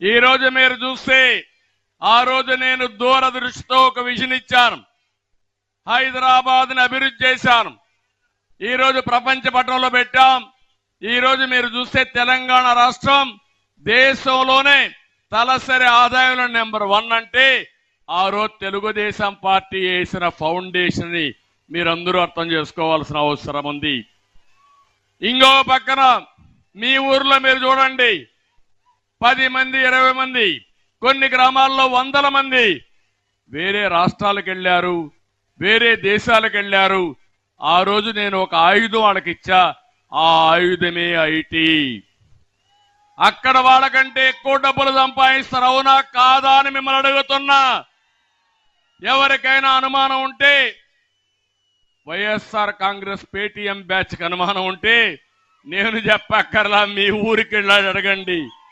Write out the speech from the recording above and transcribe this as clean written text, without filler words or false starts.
ఈ రోజు మీరు చూస్తే ఆ రోజు నేను దూరదృష్టితో ఒక విజన్ ఇచ్చాను. హైదరాబాద్ని అభివృద్ధి చేశాను. ఈ రోజు ప్రపంచ పటంలో పెట్టాం. ఈ రోజు మీరు చూస్తే తెలంగాణ రాష్ట్రం దేశంలోనే తలసరి ఆదాయంలో నెంబర్ 1 అంటే ఆ రోజు తెలుగుదేశం పార్టీ వేసిన ఫౌండేషన్ ని మీరందరూ అర్థం చేసుకోవాల్సిన అవసరం ఉంది. ఇంకో పక్కన మీ ఊర్లో మీరు చూడండి, 10 మంది 20 మంది, కొన్ని గ్రామాల్లో 100 మంది వేరే రాష్ట్రాలకు వెళ్ళారు, వేరే దేశాలకు వెళ్ళారు. ఆ రోజు నేను ఒక ఆయుధం వాళ్ళకి ఇచ్చా. ఆ ఆయుధమే ఐటీ. అక్కడ వాళ్ళకంటే ఎక్కువ డబ్బులు సంపాదిస్తారు. అవునా కాదా అని మిమ్మల్ని అడుగుతున్నా. ఎవరికైనా అనుమానం ఉంటే, వైఎస్ఆర్ కాంగ్రెస్ పేటీఎం బ్యాచ్ కి అనుమానం ఉంటే నేను చెప్పక్కర్లా, మీ ఊరికి వెళ్ళి అడగండి.